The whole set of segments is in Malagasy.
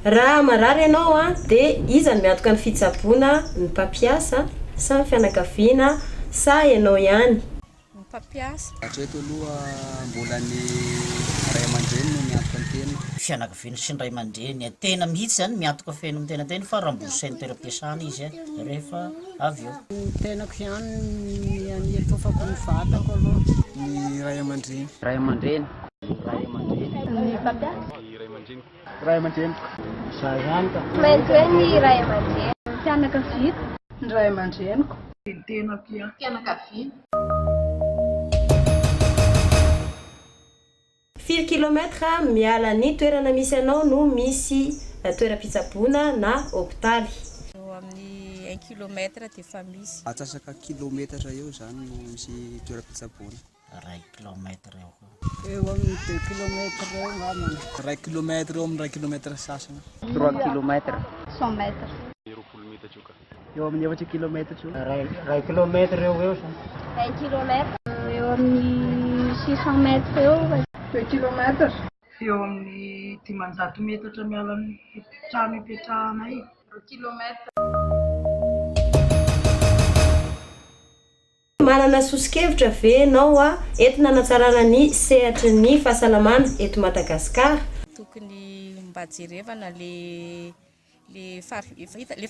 raha marary ianao a dia izany miantoka ny fitsaboana ny mpampiasa sa ny fianakaviana sa ianao ihany mpampiasa hatreto aloha mbola ny ray aman-dreny no miantoka ny tena fianakaviana sy ny ray aman-dreny tena mihitsy zany miantoka feno ny tenatena fa raha mbola sain'ny toeram-piasana izy rehefa avy eo ny tenako ihany ny atofako ny vatako aloha ny ray aman-dreny ray aman-dreny ray aman-dreny ny mpampiasa ray aman-dreny ray aman-dreny za ihany ka maintsy hoe ny ray aman-dreny fianakaviana ny ray aman-dreniko ny tenako ihany fianakaviana 4 kilometra miala ny toerana misy anao no misy toeram-pitsaboana na hôpitaly eo amin'ny 1 kilometra dia efa misy atsasaka kilometatra eo zany no misy toeram-pitsaboana ray kilometra eo eo amin'ny 2 kilometra eo ngamana ray kilometra eo amin'ny ray kilometra sasana 3 kilometra 100 metra eo amin'ny efatra kilometra eo ray kilometra eo eo sa 1 kilometra eo amin'ny 600 metra eo 2 kilometra eo amin'ny 500 metatra miala amin'ny trano ipetrahanay 2 kilometra manana sosikevitra ve ianao a entina hanatsarana ny sehatry ny fahasalamana eto Madagasikara tokony mba jerevana le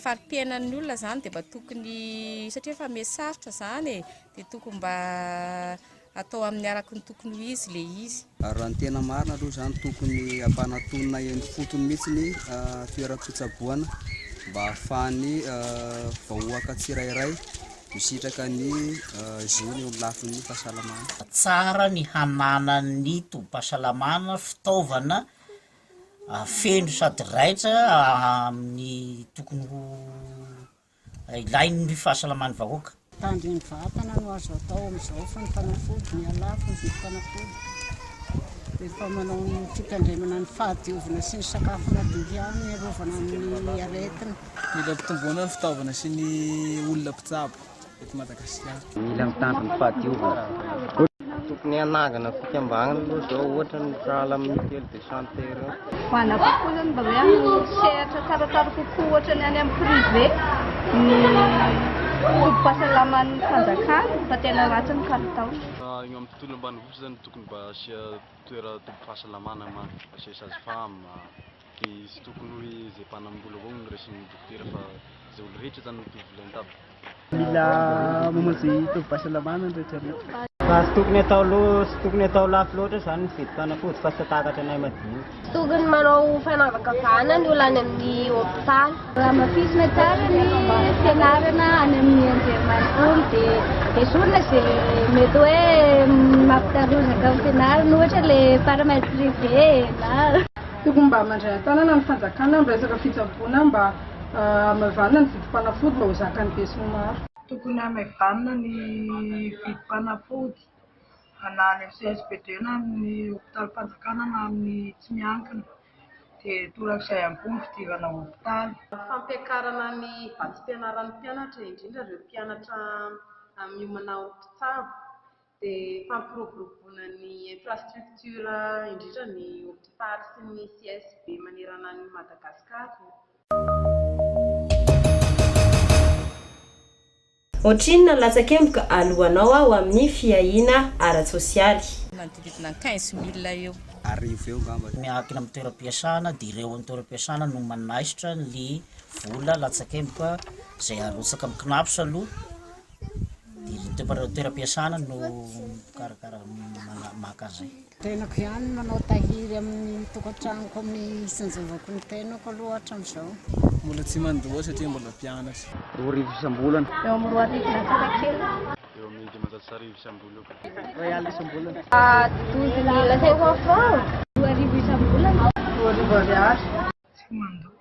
fari-piainan'ny olona zany dia mba tokony satria efa mesarotra zany dia tokony mba atao amin'ny araky ny tokony ho izy le izy raha ny tena marina aloha zany tokony ampanatonina eny fotony mihitsy ny toeram-pitsaboana mba ahafahany vahoaka tsirairay misitraka ny zony eo amin'ny lafin'ny fahasalamana tsara ny hananany tobim-pahasalamana fitaovana feno sady raitra amin'ny tokony ho ilainy fahasalamany vahoaka tandriny vatana no azo atao amin'izao fa ny fanafody ny alafo ny vidy fanafody dia efa manao ny fitandremana ny fahadiovana sy ny sakafo madidy ihany ny arovana amin'ny aretina mila mpitomboana ny fitaovana sy ny olona mpitsabo eto Madagasikara mila mitandro ny fahadiovana tokony hanangana fikambanana aloha zao ohatra ny sahala amin'ny telo de sanitaire eo ho ana kokoa zany mba hoe sehatra tsaratsara kokoa ohatra ny any amin'ny privé ny tobim-pahasalaman'ny fanjakana fa tena ratsy ny kalitao eo amin'ny tontolo ambanivohitra zany tokony mba asia toera tobim-pahasalamana asia sage-femme dia izy tokony hoe izay mpanambola avao no raisiny dokotera fa izay olo rehetra zany no tovolan-tabo mila mamonjy tobim-pahasalamana ny rehetrarehetra fa sy tokony atao loha sy tokony atao lafo loatra zany ny vidy fanafody fa sy takatra anay madinika tokony manao fanavakavahana ny olona any amin'ny hôpitaly raha mafisina tsara ny fianarana any amin'ny anjerimanontolo dia esorina izay mety hoe mampitarozaka amin'ny fianarana ohatra le paramètre privé na tokony mba mandray an-tanana ny fanjakana amin'ny resaka fitsaboana mba amavanana ny vidim-panafody mba ho zakany be sy maro tokony amavanana ny vidim-panafody na any amin'ny CSPD na amin'ny hôpitaly fanjakana na amin'ny tsy miankina dia torak'izay ambony fidirana hôpitaly fampiakarana ny vatim-pianaran'ny mpianatra indrindra ireo mpianatra amin'ny manao mpitsabo dia fampiroboroboana ny infrastructure indrindra ny hôpitaly sy ny CSB manerana ny Madagasikara ohatrinona ny latsakemboka alohanao ao amin'ny fiahiana ara-tsosialy manodididina 15,000 eo arivo eo ngamba miankina amin'ny toeram-piasana dia ireo amin'ny toeram-piasana no manaisitra ny vola latsakemboka izay arotsaka amin'ny kinaposa aloha dia toeram-piasana no karakara maka zay tenako ihany manao tahiry amin'ny tokantranoko amin'ny isanjavako ny tenako aloha hatramin'izao mbola tsy mandoa satria mbola mpianatra 2 isam-bolana eo amin'ny 2 arivo latsaka kely eo amin'ny 500 isam-bolana ray alina isam-bolana 12 000 500 francs 2 arivo isam-bolana 2 arivo ariary tsy mandoa